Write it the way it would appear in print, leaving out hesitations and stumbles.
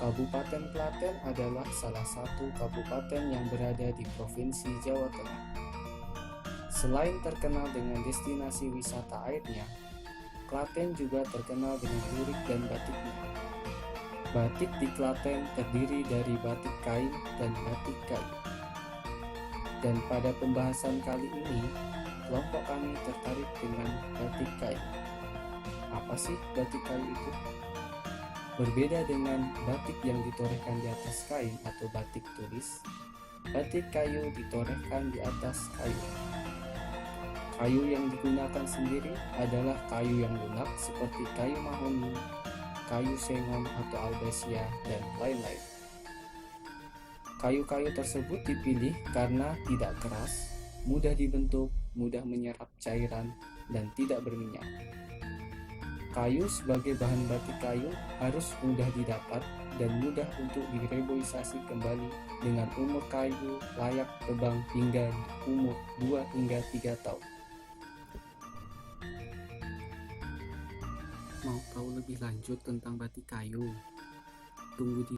Kabupaten Klaten adalah salah satu kabupaten yang berada di Provinsi Jawa Tengah. Selain terkenal dengan destinasi wisata airnya, Klaten juga terkenal dengan lurik dan batiknya. Batik di Klaten terdiri dari batik kain dan batik kayu. Dan pada pembahasan kali ini, kelompok kami tertarik dengan batik kayu. Apa sih batik kayu itu? Berbeda dengan batik yang ditorehkan di atas kain atau batik tulis, batik kayu ditorehkan di atas kayu. Kayu yang digunakan sendiri adalah kayu yang lunak seperti kayu mahoni, kayu sengon atau albasia, dan lain-lain. Kayu-kayu tersebut dipilih karena tidak keras, mudah dibentuk, mudah menyerap cairan, dan tidak berminyak. Kayu sebagai bahan batik kayu harus mudah didapat dan mudah untuk direboisasi kembali dengan umur kayu layak tebang hingga umur 2 hingga 3 tahun. Mau tahu lebih lanjut tentang batik kayu? Tunggu di